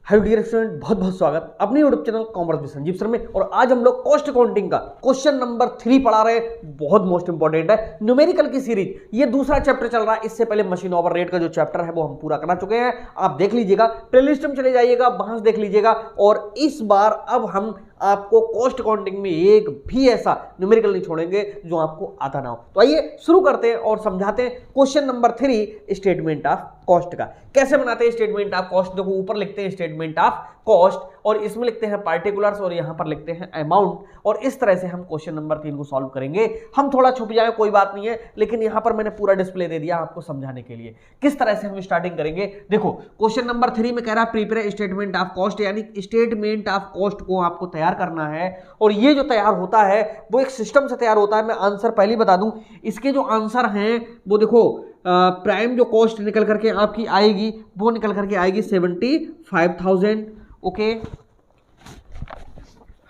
Hi dear student, बहुत बहुत स्वागत अपने YouTube channel commerce with Sanjeev sir में। और आज हम लोग कॉस्ट अकाउंटिंग का क्वेश्चन नंबर 3 पढ़ा रहे हैं। बहुत मोस्ट इंपॉर्टेंट है, न्यूमेरिकल की सीरीज। ये दूसरा चैप्टर चल रहा है। इससे पहले मशीन ओवर रेट का जो चैप्टर है वो हम पूरा करा चुके हैं। आप देख लीजिएगा, प्लेलिस्ट में चले जाइएगा, वहां से देख लीजिएगा। और इस बार अब हम आपको कॉस्ट अकाउंटिंग में एक भी ऐसा न्यूमेरिकल नहीं छोड़ेंगे जो आपको आता ना हो। तो आइए शुरू करते हैं और समझाते हैं question number 3, statement of cost का। कैसे बनाते हैं स्टेटमेंट ऑफ कॉस्ट? देखो, ऊपर लिखते हैं स्टेटमेंट ऑफ कॉस्ट और इसमें लिखते हैं पार्टिकुलर्स और यहां पर लिखते हैं अमाउंट। और इस तरह से हम क्वेश्चन नंबर 3 को सॉल्व करेंगे। हम थोड़ा छुप जाए कोई बात नहीं है, लेकिन यहां पर मैंने पूरा डिस्प्ले दे दिया आपको समझाने के लिए किस तरह से हम स्टार्टिंग करेंगे। देखो, क्वेश्चन नंबर 3 में कह रहा है प्रिपेयर स्टेटमेंट ऑफ कॉस्ट, यानी स्टेटमेंट ऑफ कॉस्ट को आपको तैयार करना है। और ये जो तैयार होता है वो एक सिस्टम से तैयार होता है। मैं आंसर पहले ही बता दूं, इसके जो आंसर हैं वो देखो, प्राइम जो कॉस्ट निकल करके आपकी आएगी वो निकल करके आएगी 75,000। ओके,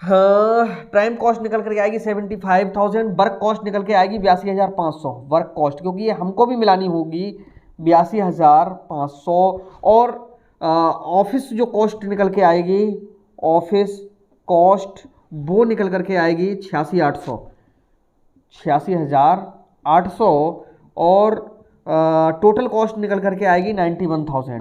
हाँ, प्राइम कॉस्ट निकल करके आएगी 75,000। वर्क कॉस्ट निकल के आएगी 82,500 वर्क कॉस्ट, क्योंकि ये हमको भी मिलानी होगी 82,500। और ऑफिस जो कॉस्ट निकल के आएगी, ऑफिस कॉस्ट वो निकल करके आएगी 86,800 86,800। और टोटल कॉस्ट निकल करके आएगी 91,000।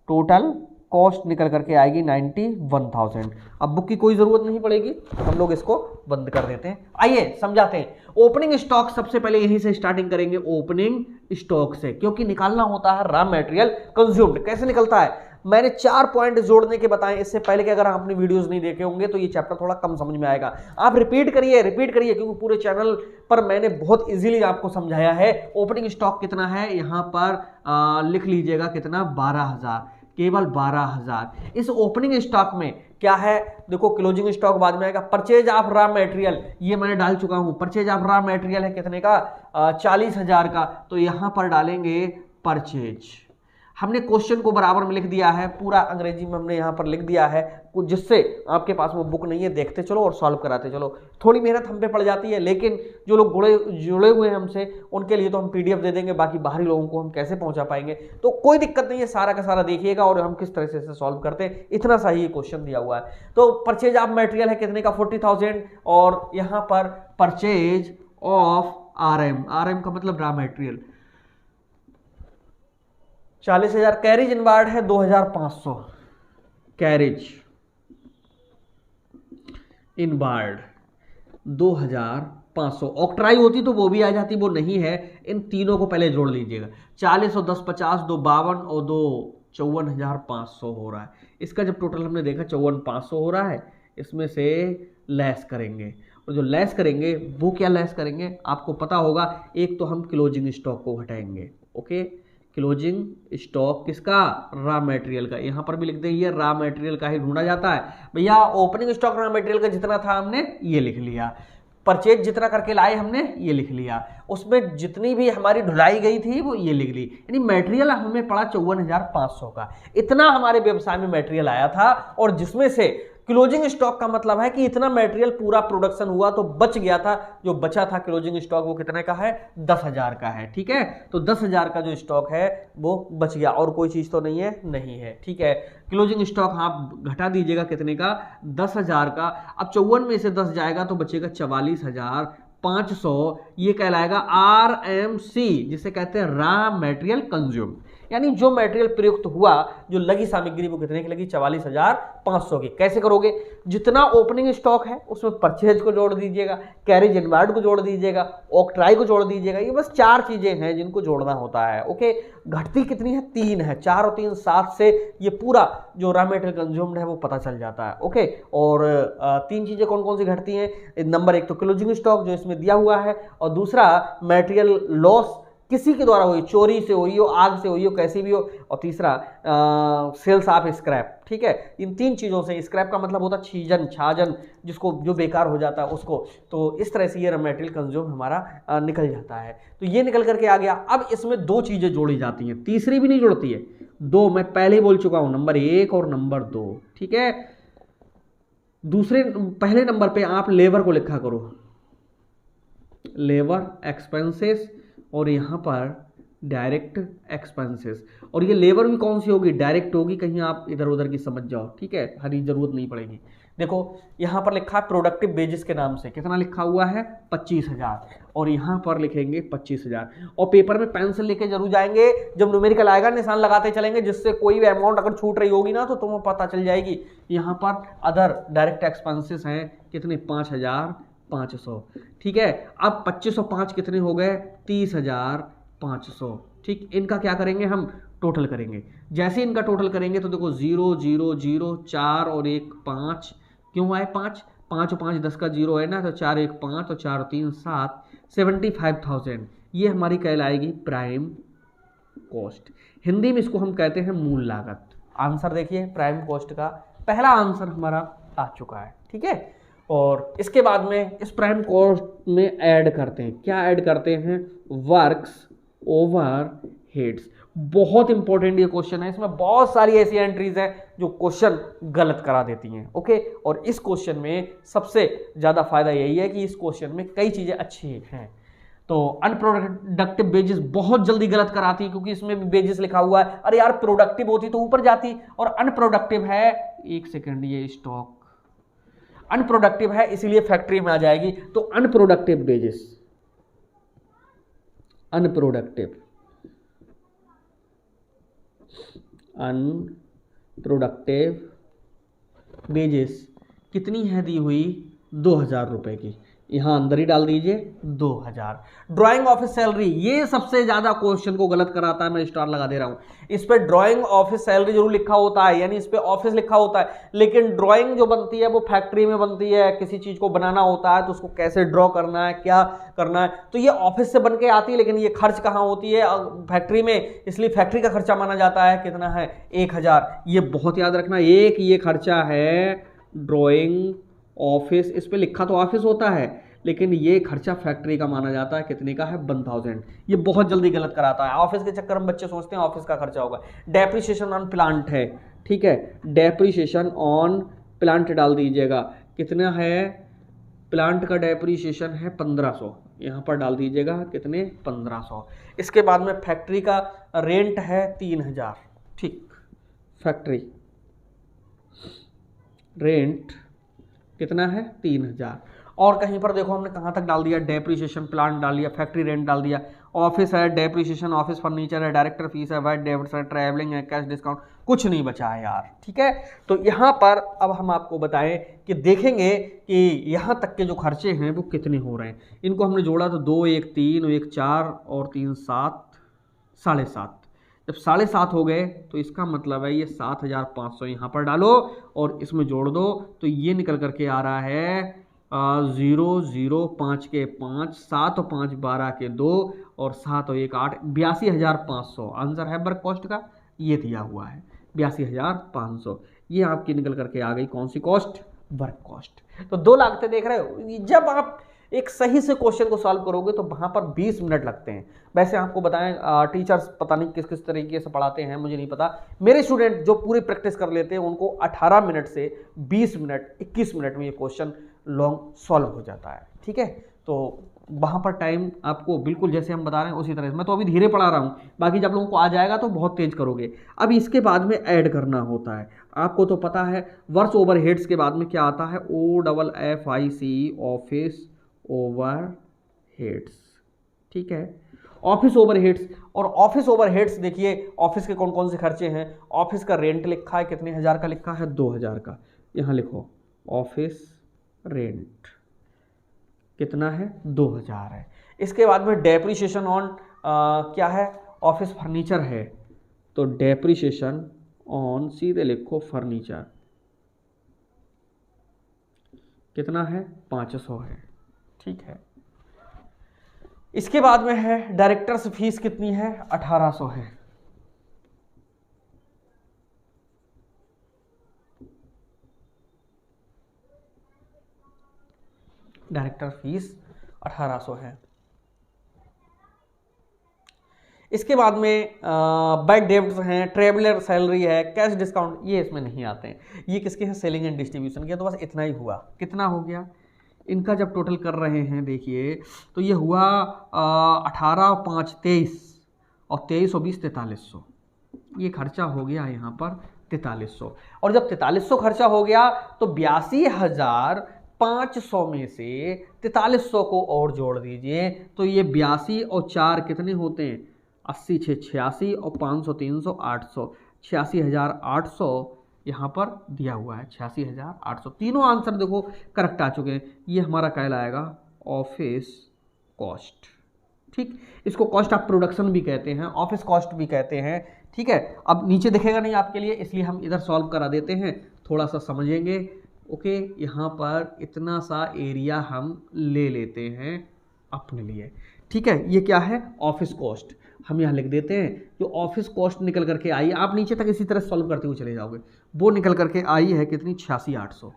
टोटल कॉस्ट निकल करके आएगी 91,000। अब बुक की कोई जरूरत नहीं पड़ेगी, हम लोग इसको बंद कर देते हैं। आइए समझाते हैं। ओपनिंग स्टॉक सबसे पहले यहीं से स्टार्टिंग करेंगे, ओपनिंग स्टॉक से, क्योंकि निकालना होता है रॉ मटेरियल कंज्यूम्ड। कैसे निकलता है मैंने 4 पॉइंट जोड़ने के बताएं। इससे पहले कि अगर आपने वीडियोस नहीं देखे होंगे तो ये चैप्टर थोड़ा कम समझ में आएगा। आप रिपीट करिए, क्योंकि पूरे चैनल पर मैंने बहुत इजीली आपको समझाया है। ओपनिंग स्टॉक कितना है यहां पर लिख लीजिएगा, कितना, 12,000, केवल 12,000। इस ओपनिंग स्टॉक में क्या है, देखो, क्लोजिंग स्टॉक बाद में आएगा। परचेज ऑफ रॉ मटेरियल ये मैंने डाल चुका हूं। परचेज ऑफ रॉ मटेरियल है कितने का, 40,000 का। तो यहां पर डालेंगे परचेज। हमने क्वेश्चन को बराबर में लिख दिया है, पूरा अंग्रेजी में हमने यहाँ पर लिख दिया है, जिससे आपके पास वो बुक नहीं है, देखते चलो और सॉल्व कराते चलो। थोड़ी मेहनत हम पे पड़ जाती है, लेकिन जो लोग जुड़े हुए हैं हमसे उनके लिए तो हम पीडीएफ दे देंगे। बाकी बाहरी लोगों को हम कैसे पहुंचा पाएंगे, तो कोई दिक्कत नहीं है। सारा का सारा देखिएगा और हम किस तरह से इसे सॉल्व करते हैं। इतना सा ही क्वेश्चन दिया हुआ है। तो परचेज ऑफ मटेरियल है कितने का, 40,000। और यहाँ पर परचेज ऑफ आरएम का मतलब रॉ मटेरियल 40,000। कैरिज इनवार्ड है 2,500, कैरिज इनवार्ड 2,500। ऑक्ट्राई होती तो वो भी आ जाती, वो नहीं है। इन तीनों को पहले जोड़ लीजिएगा। 40 और 10 50, 2 52 और 2 54,500 हो रहा है। इसका जब टोटल हमने देखा 54,500 हो रहा है, इसमें से लेस करेंगे। और जो लेस करेंगे वो क्या लेस करेंगे आपको पता होगा। एक तो हम क्लोजिंग स्टॉक को घटाएंगे। ओके, क्लोजिंग स्टॉक किसका, रॉ मटेरियल का। यहां पर भी लिख देंगे रॉ मटेरियल का ही ढूंढा जाता है भैया। ओपनिंग स्टॉक रॉ मटेरियल का जितना था हमने ये लिख लिया। परचेज जितना करके लाए हमने ये लिख लिया। उसमें जितनी भी हमारी ढुलाई गई थी वो ये लिख ली। यानी मटेरियल हमें पड़ा 54,500 का। इतना हमारे व्यवसाय में मटेरियल आया था, और जिसमें से क्लोजिंग स्टॉक का मतलब है कि इतना मटेरियल पूरा प्रोडक्शन हुआ तो बच गया था। जो बचा था क्लोजिंग स्टॉक वो कितने का है, 10,000 का है। ठीक है, तो 10,000 का जो स्टॉक है वो बच गया, और कोई चीज तो नहीं है, नहीं है। ठीक है, क्लोजिंग स्टॉक आप घटा दीजिएगा कितने का, 10,000 का। अब 54 में से 10 जाएगा तो बचेगा 44,500। ये कहलाएगा RMC, जिसे कहते हैं रॉ मटेरियल कंज्यूम। यानी जो मटेरियल प्रयुक्त हुआ, जो लगी सामग्री वो कितने की लगी, 44,500 की। कैसे करोगे, जितना ओपनिंग स्टॉक है उसमें परचेज को जोड़ दीजिएगा, कैरिज इनवार्ड को जोड़ दीजिएगा, ऑक्ट्राई को जोड़ दीजिएगा। ये बस 4 चीजें हैं जिनको जोड़ना होता है। ओके, घटती कितनी है, 3 है। 4 और 3 7 से ये पूरा जो रॉ मटेरियल कंज्यूम्ड है वो पता चल जाता है। ओके, और 3 चीजें कौन कौन सी घटती हैं, नंबर 1 तो क्लोजिंग स्टॉक जो इसमें दिया हुआ है, और दूसरा मटेरियल लॉस किसी के द्वारा हुई, चोरी से हुई हो, आग से हुई हो, कैसी भी हो, और तीसरा सेल्स ऑफ स्क्रैप। ठीक है, इन 3 चीज़ों से, स्क्रैप का मतलब होता है छीजन, छाजन, जिसको जो बेकार हो जाता है उसको। तो इस तरह से ये रॉ मटेरियल कंज्यूम हमारा निकल जाता है। तो ये निकल करके आ गया। अब इसमें 2 चीज़ें जोड़ी जाती हैं, तीसरी भी नहीं जुड़ती है। 2 मैं पहले ही बोल चुका हूँ, नंबर 1 और नंबर 2। ठीक है, पहले नंबर पे आप लेबर को लिखा करो, लेबर एक्सपेंसेस, और यहाँ पर डायरेक्ट एक्सपेंसेस। और ये लेबर भी कौन सी होगी, डायरेक्ट होगी, कहीं आप इधर उधर की समझ जाओ, ठीक है, हरी जरूरत नहीं पड़ेगी। देखो यहाँ पर लिखा है प्रोडक्टिव वेजेस के नाम से, कितना लिखा हुआ है 25,000, और यहाँ पर लिखेंगे 25,000, और पेपर में पेंसिल लेके जरूर जाएंगे, जब न्यूमेरिकल आएगा निशान लगाते चलेंगे, जिससे कोई भी अमाउंट अगर छूट रही होगी ना तो तुम्हें पता चल जाएगी। यहाँ पर अदर डायरेक्ट एक्सपेंसेस हैं कितने, 5,500, ठीक है। अब 2505 कितने हो गए, 30,500, ठीक। इनका क्या करेंगे, हम टोटल करेंगे। जैसे इनका टोटल करेंगे तो देखो 0 0 0 4 और 1 5, क्यों आए 5, 5 और 5 10 का 0 है ना, तो 4 1 5 और 4 3 7, 75,000 ये हमारी कहलाएगी प्राइम कॉस्ट। हिंदी में इसको हम कहते हैं मूल लागत। आंसर देखिए प्राइम कॉस्ट का पहला आंसर हमारा आ चुका है, ठीक है। और इसके बाद में इस प्राइम कॉस्ट में ऐड करते हैं, क्या ऐड करते हैं, वर्क्स ओवर हेड्स। बहुत इंपॉर्टेंट ये क्वेश्चन है, इसमें बहुत सारी ऐसी एंट्रीज हैं जो क्वेश्चन गलत करा देती हैं, ओके। और इस क्वेश्चन में सबसे ज्यादा फायदा यही है कि इस क्वेश्चन में कई चीजें अच्छी हैं। तो अनप्रोडक्टिव बेजिस बहुत जल्दी गलत कराती है, क्योंकि इसमें भी बेजिस लिखा हुआ है, अरे यार प्रोडक्टिव होती तो ऊपर जाती, और अनप्रोडक्टिव है, एक सेकेंड, ये स्टॉक अनप्रोडक्टिव है इसलिए फैक्ट्री में आ जाएगी। तो अनप्रोडक्टिव बेजिस, अनप्रोडक्टिव वेजेस कितनी है दी हुई, 2,000 रुपए की, यहां अंदर ही डाल दीजिए 2,000। ड्राइंग ऑफिस सैलरी, ये सबसे ज्यादा क्वेश्चन को गलत कराता है, मैं स्टार लगा दे रहा हूं। इस पे ड्राइंग ऑफिस सैलरी जरूर लिखा होता है, यानी इस पे ऑफिस लिखा होता है, लेकिन ड्राइंग जो बनती है वो फैक्ट्री में बनती है, किसी चीज को बनाना होता है तो उसको कैसे ड्रॉ करना है, क्या करना है, तो ये ऑफिस से बन के आती है, लेकिन ये खर्च कहाँ होती है, फैक्ट्री में, इसलिए फैक्ट्री का खर्चा माना जाता है। कितना है, 1,000, ये बहुत याद रखना। एक ये खर्चा है ड्राइंग ऑफिस, इस पे लिखा तो ऑफिस होता है, लेकिन ये खर्चा फैक्ट्री का माना जाता है, कितने का है, 1,000। ये बहुत जल्दी गलत कराता है, ऑफिस के चक्कर में बच्चे सोचते हैं ऑफिस का खर्चा होगा। डेप्रिसिएशन ऑन प्लांट है, ठीक है, डेप्रिसिएशन ऑन प्लांट डाल दीजिएगा, कितना है, प्लांट का डेप्रिसिएशन है 1,500, यहाँ पर डाल दीजिएगा कितने, 1,500। इसके बाद में फैक्ट्री का रेंट है 3,000, ठीक, फैक्ट्री रेंट कितना है, 3,000। और कहीं पर देखो हमने कहाँ तक डाल दिया, डेप्रिसिएशन प्लांट डाल दिया, फैक्ट्री रेंट डाल दिया, ऑफिस है, डेप्रिसिएशन ऑफिस फर्नीचर है, डायरेक्टर फीस है, वाइट डेबिट्स है, ट्रैवलिंग है, कैश डिस्काउंट, कुछ नहीं बचा है यार, ठीक है। तो यहाँ पर अब हम आपको बताएं कि देखेंगे कि यहाँ तक के जो खर्चे हैं वो कितने हो रहे हैं। इनको हमने जोड़ा तो 2 1 3 1 4 और 3 7, 7.5। जब 7.5 हो गए तो इसका मतलब है ये 7,500 यहाँ पर डालो और इसमें जोड़ दो, तो ये निकल करके आ रहा है 0 0 5 के 5, 7 और 5 12 के 2 और 7 और 1 8, 82,500 आंसर है वर्क कॉस्ट का, ये दिया हुआ है 82,500। ये आपकी निकल करके आ गई कौन सी कॉस्ट, वर्क कॉस्ट। तो 2 लागतें देख रहे हो, जब आप एक सही से क्वेश्चन को सॉल्व करोगे तो वहां पर 20 मिनट लगते हैं। वैसे आपको बताएं टीचर्स पता नहीं किस किस तरीके से पढ़ाते हैं, मुझे नहीं पता। मेरे स्टूडेंट जो पूरी प्रैक्टिस कर लेते हैं उनको 18 मिनट से 20 मिनट 21 मिनट में ये क्वेश्चन लॉन्ग सॉल्व हो जाता है, ठीक है। तो वहां पर टाइम आपको बिल्कुल जैसे हम बता रहे हैं उसी तरह से, मैं तो अभी धीरे पढ़ा रहा हूं, बाकी जब लोगों को आ जाएगा तो बहुत तेज करोगे। अब इसके बाद में ऐड करना होता है, आपको तो पता है वर्क्स ओवर हेड्स के बाद में क्या आता है, OFFIC, ऑफिस ओवर हेड्स, ठीक है, ऑफिस ओवर हेड्स। और ऑफिस ओवर हेड्स देखिए ऑफिस के कौन कौन से खर्चे हैं। ऑफिस का रेंट लिखा है, कितने हजार का लिखा है, 2,000 का, यहां लिखो ऑफिस रेंट कितना है, 2,000 है। इसके बाद में डेप्रिसिएशन ऑन क्या है, ऑफिस फर्नीचर है, तो डेप्रिसिएशन ऑन सीधे लिखो फर्नीचर कितना है, 500 है, ठीक है। इसके बाद में है डायरेक्टर्स फीस कितनी है, 1,800 है। डायरेक्टर फीस 1,800 है। इसके बाद में बैड डेब्ट्स हैं, ट्रेवलर सैलरी है, कैश डिस्काउंट, ये इसमें नहीं आते हैं। ये किसके हैं, सेलिंग एंड डिस्ट्रीब्यूशन के। तो बस इतना ही हुआ, कितना हो गया, इनका जब टोटल कर रहे हैं देखिए तो ये हुआ 18 5 23 और 2320 4300, ये खर्चा हो गया यहाँ पर 4300। और जब 4300 खर्चा हो गया तो 82,500 में से 4300 को और जोड़ दीजिए, तो ये 82 और 4 कितने होते हैं, 80 6 86 और 500 300 800, 86,800 यहाँ पर दिया हुआ है, 86,800। तीनों आंसर देखो करेक्ट आ चुके हैं। ये हमारा कहलाएगा ऑफिस कॉस्ट। ठीक, इसको कॉस्ट ऑफ प्रोडक्शन भी कहते हैं, ऑफिस कॉस्ट भी कहते हैं। ठीक है, अब नीचे दिखेगा नहीं आपके लिए, इसलिए हम इधर सॉल्व करा देते हैं, थोड़ा सा समझेंगे। ओके, यहाँ पर इतना सा एरिया हम ले लेते हैं अपने लिए। ठीक है, ये क्या है, ऑफिस कॉस्ट। हम यहाँ लिख देते हैं जो ऑफिस कॉस्ट निकल करके आई, आप नीचे तक इसी तरह सॉल्व करते हुए चले जाओगे, वो निकल करके आई है कितनी, 86,800।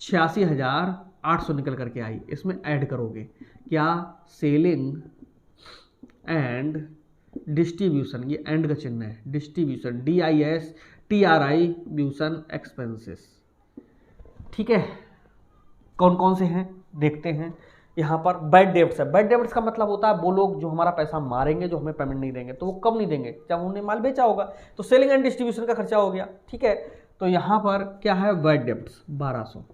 86,800 निकल करके आई। इसमें ऐड करोगे क्या, सेलिंग एंड डिस्ट्रीब्यूशन, ये एंड का चिन्ह है, डिस्ट्रीब्यूशन DISTRIBUTION एक्सपेंसेस। ठीक है, कौन कौन से हैं देखते हैं। यहाँ पर बैड डेब्ट्स है। बैड डेब्ट्स का मतलब होता है वो लोग जो हमारा पैसा मारेंगे, जो हमें पेमेंट नहीं देंगे, तो वो कब नहीं देंगे, जब उन्होंने माल बेचा होगा। तो सेलिंग एंड डिस्ट्रीब्यूशन का खर्चा हो गया। ठीक है, तो यहाँ पर क्या है, बैड डेब्ट्स 1200।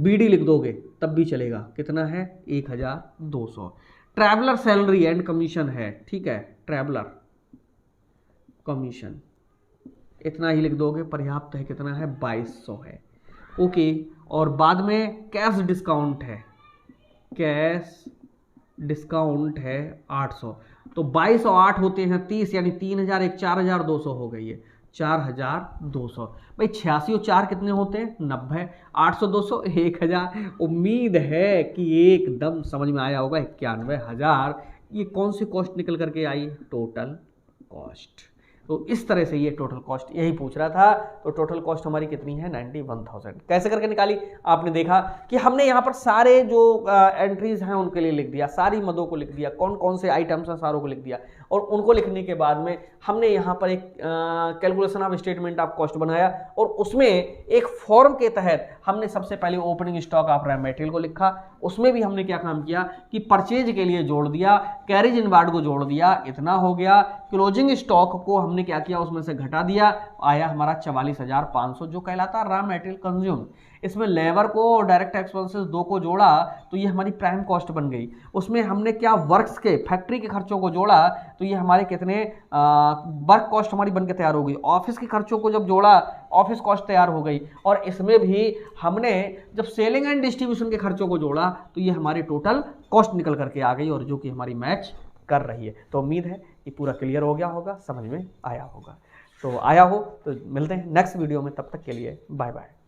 BD लिख दोगे तब भी चलेगा, कितना है, 1,200। ट्रैवलर सैलरी एंड कमीशन है। ठीक है, ट्रैवलर कमीशन इतना ही लिख दोगे, पर्याप्त है, कितना है, 2200 है। ओके, और बाद में कैश डिस्काउंट है, कैश डिस्काउंट है 800। तो 22 और 8 होते हैं 30, यानी 3000 एक 4200 हो गई है, 4200। भाई 86 और 4 कितने होते हैं, 90। 800 200 1000। उम्मीद है कि एकदम समझ में आया होगा। 91,000 ये कौन सी कॉस्ट निकल करके आई, टोटल कॉस्ट। तो इस तरह से ये टोटल कॉस्ट यही पूछ रहा था। तो टोटल कॉस्ट हमारी कितनी है, 91,000। कैसे करके निकाली, आपने देखा कि हमने यहाँ पर सारे जो एंट्रीज हैं उनके लिए लिख दिया, सारी मदों को लिख दिया, कौन कौन से आइटम्स हैं सारों को लिख दिया, और उनको लिखने के बाद में हमने यहाँ पर एक calculation of statement of cost बनाया, और उसमें एक फॉर्म के तहत हमने सबसे पहले opening stock of raw material को लिखा। उसमें भी हमने क्या काम किया कि परचेज के लिए जोड़ दिया, कैरेज इनवार्ड को जोड़ दिया, इतना हो गया। क्लोजिंग स्टॉक को हमने क्या किया, उसमें से घटा दिया, आया हमारा 44,500 जो कहलाता रॉ मटेरियल कंज्यूम। इसमें लेबर को और डायरेक्ट एक्सपेंसेस दो को जोड़ा तो ये हमारी प्राइम कॉस्ट बन गई। उसमें हमने क्या, वर्क्स के फैक्ट्री के खर्चों को जोड़ा तो ये हमारे कितने वर्क कॉस्ट हमारी बन के तैयार हो गई। ऑफिस के खर्चों को जब जोड़ा ऑफिस कॉस्ट तैयार हो गई। और इसमें भी हमने जब सेलिंग एंड डिस्ट्रीब्यूशन के खर्चों को जोड़ा तो ये हमारी टोटल कॉस्ट निकल करके आ गई, और जो कि हमारी मैच कर रही है। तो उम्मीद है कि पूरा क्लियर हो गया होगा, समझ में आया होगा। तो आया हो तो मिलते हैं नेक्स्ट वीडियो में, तब तक के लिए बाय बाय।